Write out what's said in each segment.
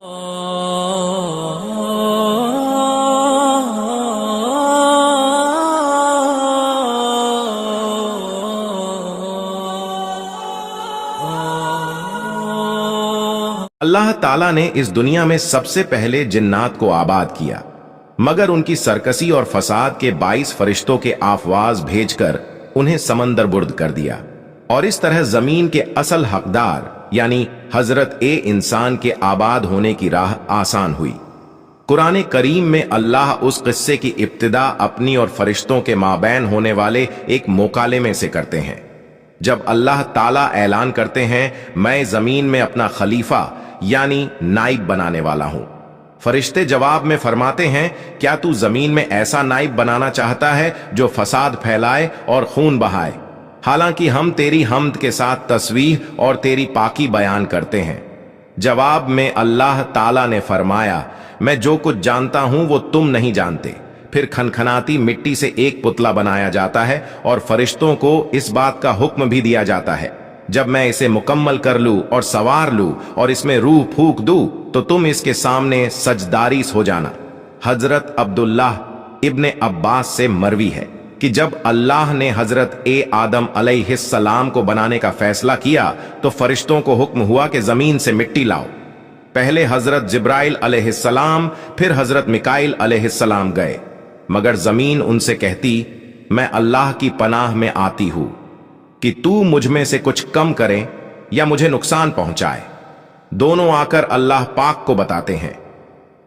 اللہ تعالیٰ نے اس دنیا میں سب سے پہلے جنات کو آباد کیا، مگر ان کی سرکشی اور فساد کے باعث فرشتوں کے آفواز بھیج کر انہیں سمندر برد کر دیا، اور اس طرح زمین کے اصل حقدار یعنی حضرت انسان کے آباد ہونے کی راہ آسان ہوئی۔ قرآن کریم میں اللہ اس قصے کی ابتدا اپنی اور فرشتوں کے مابین ہونے والے ایک مکالمے سے کرتے ہیں، جب اللہ تعالیٰ اعلان کرتے ہیں میں زمین میں اپنا خلیفہ یعنی نائب بنانے والا ہوں۔ فرشتے جواب میں فرماتے ہیں کیا تو زمین میں ایسا نائب بنانا چاہتا ہے جو فساد پھیلائے اور خون بہائے؟ حالانکہ ہم تیری حمد کے ساتھ تسبیح اور تیری پاکی بیان کرتے ہیں۔ جواب میں اللہ تعالیٰ نے فرمایا میں جو کچھ جانتا ہوں وہ تم نہیں جانتے۔ پھر کھنکھناتی مٹی سے ایک پتلا بنایا جاتا ہے اور فرشتوں کو اس بات کا حکم بھی دیا جاتا ہے جب میں اسے مکمل کر لوں اور سوار لوں اور اس میں روح پھونک دوں تو تم اس کے سامنے سجداریس ہو جانا۔ حضرت عبداللہ ابن عباس سے مروی ہے کہ جب اللہ نے حضرت آدم علیہ السلام کو بنانے کا فیصلہ کیا تو فرشتوں کو حکم ہوا کہ زمین سے مٹی لاؤ۔ پہلے حضرت جبرائیل علیہ السلام پھر حضرت میکائیل علیہ السلام گئے، مگر زمین ان سے کہتی میں اللہ کی پناہ میں آتی ہوں کہ تو مجھ میں سے کچھ کم کرے یا مجھے نقصان پہنچائے۔ دونوں آ کر اللہ پاک کو بتاتے ہیں۔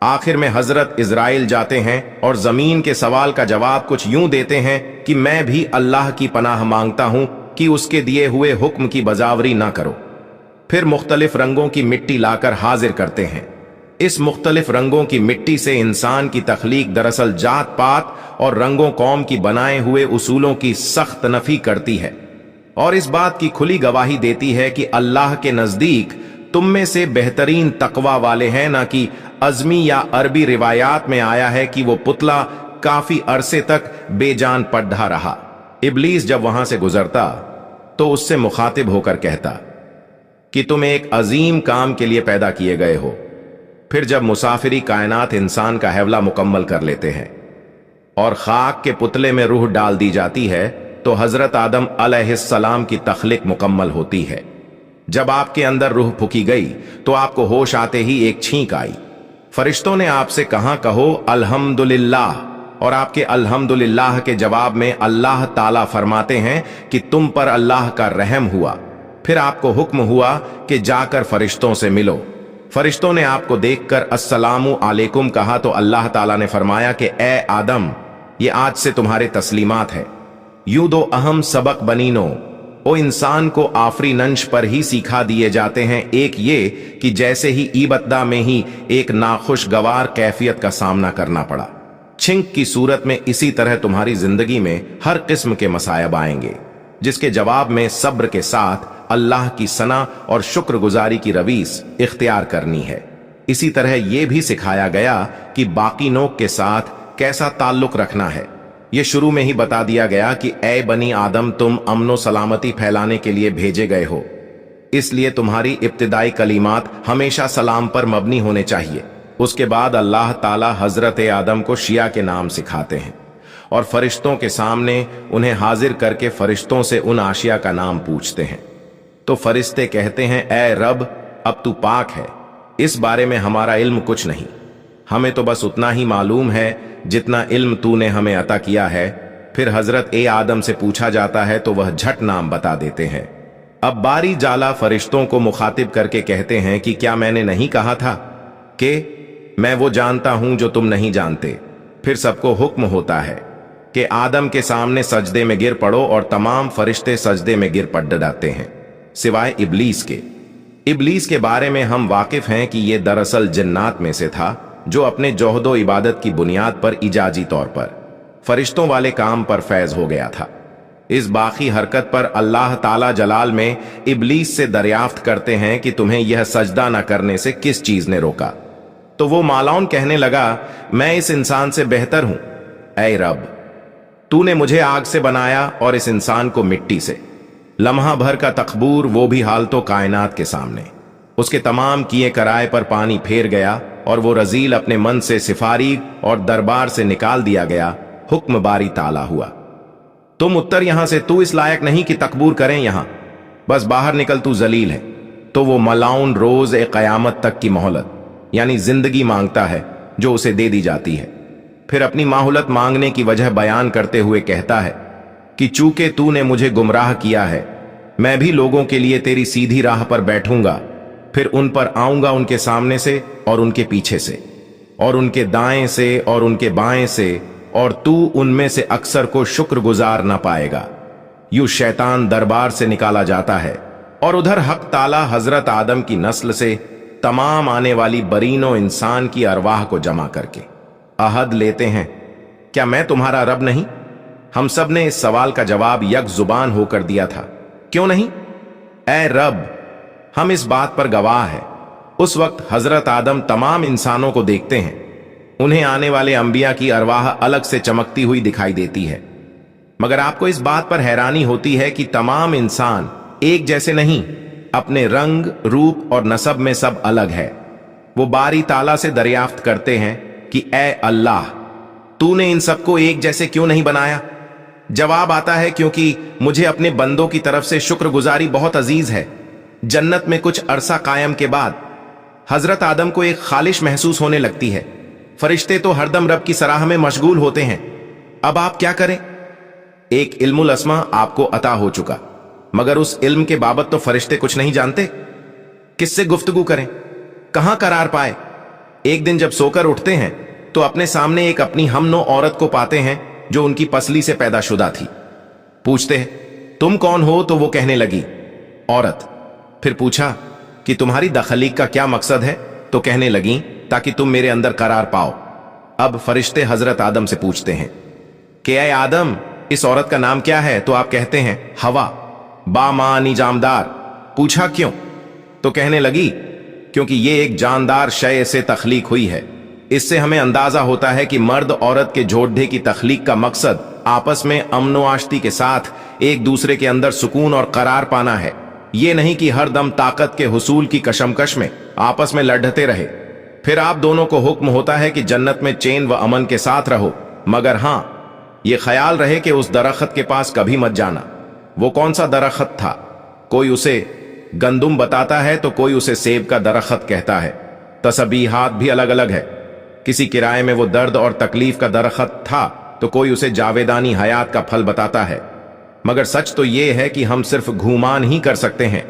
آخر میں حضرت اسرائیل جاتے ہیں اور زمین کے سوال کا جواب کچھ یوں دیتے ہیں کہ میں بھی اللہ کی پناہ مانگتا ہوں کہ اس کے دیے ہوئے حکم کی بزاوری نہ کرو۔ پھر مختلف رنگوں کی مٹی لا کر حاضر کرتے ہیں۔ اس مختلف رنگوں کی مٹی سے انسان کی تخلیق دراصل جات پات اور رنگوں قوم کی بنائے ہوئے اصولوں کی سخت نفی کرتی ہے، اور اس بات کی کھلی گواہی دیتی ہے کہ اللہ کے نزدیک تم میں سے بہترین تقوی والے ہیں، نہ کہ ازمی یا عربی روایات میں آیا ہے کہ وہ پتلا کافی عرصے تک بے جان پڑھا رہا۔ ابلیس جب وہاں سے گزرتا تو اس سے مخاطب ہو کر کہتا کہ تم ایک عظیم کام کے لیے پیدا کیے گئے ہو۔ پھر جب مسافری کائنات انسان کا حوالہ مکمل کر لیتے ہیں اور خاک کے پتلے میں روح ڈال دی جاتی ہے تو حضرت آدم علیہ السلام کی تخلیق مکمل ہوتی ہے۔ جب آپ کے اندر روح پھکی گئی تو آپ کو ہوش آتے ہی ایک چھینک آئی۔ فرشتوں نے آپ سے کہا کہو الحمدللہ، اور آپ کے الحمدللہ کے جواب میں اللہ تعالیٰ فرماتے ہیں کہ تم پر اللہ کا رحم ہوا۔ پھر آپ کو حکم ہوا کہ جا کر فرشتوں سے ملو۔ فرشتوں نے آپ کو دیکھ کر السلام علیکم کہا تو اللہ تعالیٰ نے فرمایا کہ اے آدم یہ آج سے تمہارے تسلیمات ہے۔ یوں دو اہم سبق بنینو او انسان کو آفرینش پر ہی سکھا دیے جاتے ہیں۔ ایک یہ کہ جیسے ہی ایبتدا میں ہی ایک ناخوشگوار کیفیت کا سامنا کرنا پڑا، چھنک کی صورت میں اسی طرح تمہاری زندگی میں ہر قسم کے مصائب آئیں گے، جس کے جواب میں صبر کے ساتھ اللہ کی ثنا اور شکر گزاری کی رویس اختیار کرنی ہے۔ اسی طرح یہ بھی سکھایا گیا کہ باقی نوع کے ساتھ کیسا تعلق رکھنا ہے۔ یہ شروع میں ہی بتا دیا گیا کہ اے بنی آدم تم امن و سلامتی پھیلانے کے لیے بھیجے گئے ہو، اس لیے تمہاری ابتدائی کلمات ہمیشہ سلام پر مبنی ہونے چاہیے۔ اس کے بعد اللہ تعالی حضرت آدم کو شیعہ کے نام سکھاتے ہیں اور فرشتوں کے سامنے انہیں حاضر کر کے فرشتوں سے ان اشیاء کا نام پوچھتے ہیں۔ تو فرشتے کہتے ہیں اے رب اب تو پاک ہے، اس بارے میں ہمارا علم کچھ نہیں، ہمیں تو بس اتنا ہی معلوم ہے جتنا علم تو نے ہمیں عطا کیا ہے۔ پھر حضرت آدم سے پوچھا جاتا ہے تو وہ جھٹ نام بتا دیتے ہیں۔ اب باری جالا فرشتوں کو مخاطب کر کے کہتے ہیں کہ کیا میں نے نہیں کہا تھا کہ میں وہ جانتا ہوں جو تم نہیں جانتے؟ پھر سب کو حکم ہوتا ہے کہ آدم کے سامنے سجدے میں گر پڑو، اور تمام فرشتے سجدے میں گر پڑ ڈالتے ہیں سوائے ابلیس کے۔ ابلیس کے بارے میں ہم واقف ہیں کہ یہ دراصل جنات میں سے تھا جو اپنے جوہد و عبادت کی بنیاد پر اجازی طور پر فرشتوں والے کام پر فیض ہو گیا تھا۔ اس باقی حرکت پر اللہ تعالی جلال میں ابلیس سے دریافت کرتے ہیں کہ تمہیں یہ سجدہ نہ کرنے سے کس چیز نے روکا؟ تو وہ مالون کہنے لگا میں اس انسان سے بہتر ہوں، اے رب تو نے مجھے آگ سے بنایا اور اس انسان کو مٹی سے۔ لمحہ بھر کا تکبر، وہ بھی حالتو کائنات کے سامنے۔ उसके तमाम किए कराए पर पानी फेर गया और वो रजील अपने मन से सिफारी और दरबार से निकाल दिया गया। हुक्म बारी ताला हुआ, तुम उत्तर यहां से, तू इस लायक नहीं कि तकबूर करें यहां, बस बाहर निकल, तू जलील है। तो वो मलाउन रोज ए कयामत तक की मोहलत यानी जिंदगी मांगता है जो उसे दे दी जाती है। फिर अपनी माहुलत मांगने की वजह बयान करते हुए कहता है कि चूंकि तूने मुझे गुमराह किया है, मैं भी लोगों के लिए तेरी सीधी राह पर बैठूंगा, फिर उन पर आऊंगा उनके सामने से और उनके पीछे से और उनके दाएं से और उनके बाएं से, और तू उनमें से अक्सर को शुक्रगुजार न पाएगा। यूं शैतान दरबार से निकाला जाता है और उधर हक ताला हजरत आदम की नस्ल से तमाम आने वाली बरीनो इंसान की अरवाह को जमा करके अहद लेते हैं, क्या मैं तुम्हारा रब नहीं? हम सब ने इस सवाल का जवाब यक जुबान होकर दिया था, क्यों नहीं? ऐ रब, हम इस बात पर गवाह है। उस वक्त हजरत आदम तमाम इंसानों को देखते हैं, उन्हें आने वाले अंबिया की अरवाह अलग से चमकती हुई दिखाई देती है, मगर आपको इस बात पर हैरानी होती है कि तमाम इंसान एक जैसे नहीं, अपने रंग, रूप और नसब में सब अलग है। वो बारी ताला से दरियाफ्त करते हैं कि ऐ अल्लाह, तूने इन सबको एक जैसे क्यों नहीं बनाया? जवाब आता है, क्योंकि मुझे अपने बंदों की तरफ से शुक्रगुजारी बहुत अजीज है। जन्नत में कुछ अरसा कायम के बाद हजरत आदम को एक खालिश महसूस होने लगती है। फरिश्ते तो हरदम रब की सराह में मशगूल होते हैं। अब आप क्या करें? एक इल्मुल अस्मा आपको अता हो चुका, मगर उस इल्म के बाबत तो फरिश्ते कुछ नहीं जानते। किससे गुफ्तगू करें, कहां करार पाए? एक दिन जब सोकर उठते हैं तो अपने सामने एक अपनी हमनो औरत को पाते हैं जो उनकी पसली से पैदाशुदा थी। पूछते हैं, तुम कौन हो? तो वो कहने लगी, औरत। फिर पूछा कि तुम्हारी दखलीक का क्या मकसद है? तो कहने लगी, ताकि तुम मेरे अंदर करार पाओ। अब फरिश्ते हजरत आदम से पूछते हैं कि ऐ आदम, इस औरत का नाम क्या है? तो आप कहते हैं, हवा, बामानी जामदार। पूछा क्यों? तो कहने लगी, क्योंकि ये एक जानदार शय से तख्लीक हुई है। इससे हमें अंदाजा होता है कि मर्द औरत के जोड़े की तख्लीक का मकसद आपस में अमनो आश्ती के साथ एक दूसरे के अंदर सुकून और करार पाना है, ये नहीं कि हर दम ताकत के हुसूल की कशमकश में आपस में लड़ते रहे। फिर आप दोनों को हुक्म होता है कि जन्नत में चैन व अमन के साथ रहो, मगर हां, ये ख्याल रहे कि उस दरख्त के पास कभी मत जाना। वो कौन सा दरख्त था? कोई उसे गंदुम बताता है तो कोई उसे सेब का दरख्त कहता है। तस्बीहात भी अलग अलग है। किसी किराए में वो दर्द और तकलीफ का दरख्त था तो कोई उसे जावेदानी हयात का फल बताता है। मगर सच तो ये है कि हम सिर्फ घूमान ही कर सकते हैं।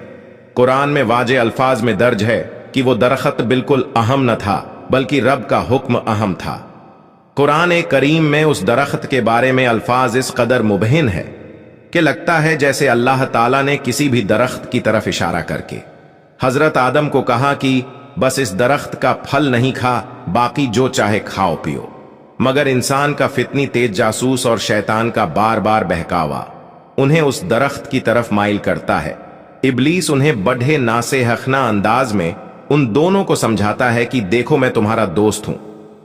कुरान में वाजे अल्फाज में दर्ज है कि वो दरख्त बिल्कुल अहम न था, बल्कि रब का हुक्म अहम था। कुरान करीम में उस दरख्त के बारे में अल्फाज इस कदर मुबहिन है कि लगता है जैसे अल्लाह ताला ने किसी भी दरख्त की तरफ इशारा करके हजरत आदम को कहा कि बस इस दरख्त का फल नहीं खा, बाकी जो चाहे खाओ पियो। मगर इंसान का फितनी तेज जासूस और शैतान का बार बार बहकावा उन्हें उस दरख्त की तरफ माइल करता है। इब्लीस उन्हें बढ़े नासे हखना अंदाज में उन दोनों को समझाता है कि देखो, मैं तुम्हारा दोस्त हूं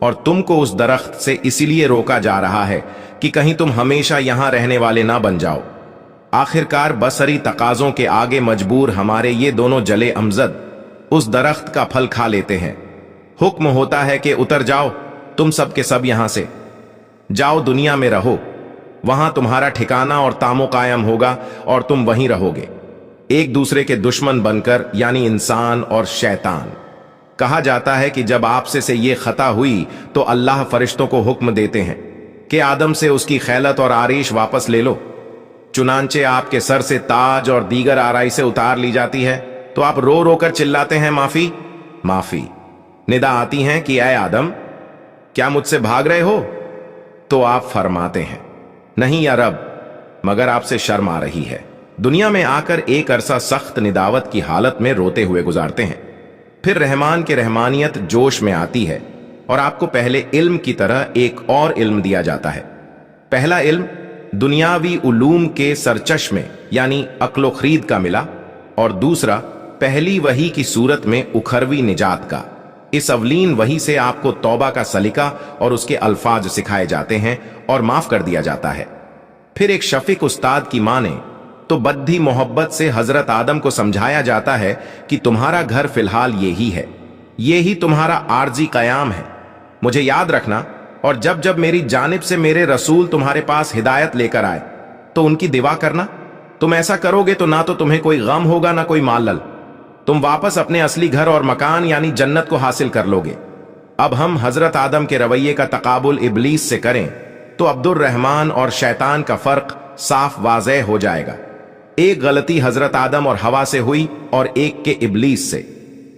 और तुमको उस दरख्त से इसीलिए रोका जा रहा है कि कहीं तुम हमेशा यहां रहने वाले ना बन जाओ। आखिरकार बसरी तकाजों के आगे मजबूर हमारे ये दोनों जले अमजद उस दरख्त का फल खा लेते हैं। हुक्म होता है कि उतर जाओ, तुम सब के सब यहां से जाओ, दुनिया में रहो, वहां तुम्हारा ठिकाना और तामो कायम होगा और तुम वहीं रहोगे, एक दूसरे के दुश्मन बनकर, यानी इंसान और शैतान। कहा जाता है कि जब आपसे से ये खता हुई तो अल्लाह फरिश्तों को हुक्म देते हैं कि आदम से उसकी खैलत और आरिश वापस ले लो। चुनांचे आपके सर से ताज और दीगर आराई से उतार ली जाती है तो आप रो रो कर चिल्लाते हैं, माफी माफी। निदा आती हैं कि ऐ आदम, क्या मुझसे भाग रहे हो? तो आप फरमाते हैं, नहीं या रब, मगर आपसे शर्म आ रही है। दुनिया में आकर एक अरसा सख्त निदावत की हालत में रोते हुए गुजारते हैं। फिर रहमान के रहमानियत जोश में आती है और आपको पहले इल्म की तरह एक और इल्म दिया जाता है। पहला इल्म दुनियावी उलूम के सरचश्मे यानी अक्लो खरीद का मिला, और दूसरा पहली वही की सूरत में उखरवी निजात का। इस अवलीन वही से आपको तौबा का सलीका और उसके अल्फाज सिखाए जाते हैं और माफ कर दिया जाता है। फिर एक शफीक उस्ताद की माने तो बद्धी मोहब्बत से हजरत आदम को समझाया जाता है कि तुम्हारा घर फिलहाल ये ही तुम्हारा आर्जी कयाम है। मुझे याद रखना, और जब जब मेरी जानिब से मेरे रसूल तुम्हारे पास हिदायत लेकर आए तो उनकी दिवा करना। तुम ऐसा करोगे तो ना तो तुम्हें कोई गम होगा ना कोई मालल, तुम वापस अपने असली घर और मकान यानी जन्नत को हासिल कर लोगे। अब हम हजरत आदम के रवैये का तकाबुल इब्लीस से करें तो अब्दुर रहमान और शैतान का फर्क साफ वाज़ेह हो जाएगा। एक गलती हजरत आदम और हवा से हुई और एक के इब्लीस से।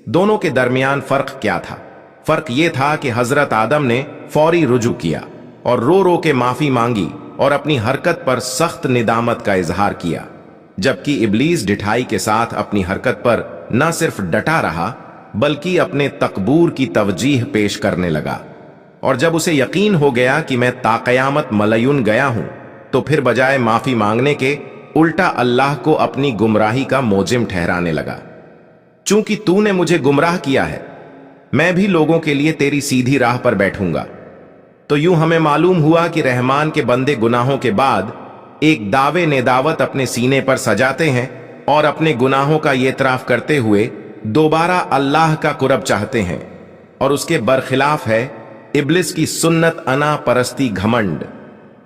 दोनों के दरमियान फर्क क्या था? फर्क यह था कि हजरत आदम ने फौरी रुजू किया और रो रो के माफी मांगी और अपनी हरकत पर सख्त निदामत का इजहार किया, जबकि इब्लीस ढिठाई के साथ अपनी हरकत पर न सिर्फ डटा रहा बल्कि अपने तकबूर की तवजीह पेश करने लगा। और जब उसे यकीन हो गया कि मैं ताक़यामत मलयून गया हूं, तो फिर बजाय माफी मांगने के उल्टा अल्लाह को अपनी गुमराही का मोजिम ठहराने लगा। चूंकि तूने मुझे गुमराह किया है, मैं भी लोगों के लिए तेरी सीधी राह पर बैठूंगा। तो यूं हमें मालूम हुआ कि रहमान के बंदे गुनाहों के बाद एक दावे नेदावत अपने सीने पर सजाते हैं और अपने गुनाहों का ये इतराफ करते हुए दोबारा अल्लाह का कुरब चाहते हैं, और उसके बरखिलाफ है इब्लिस की सुन्नत अना परस्ती घमंड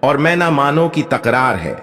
और मैं ना मानो की तकरार है।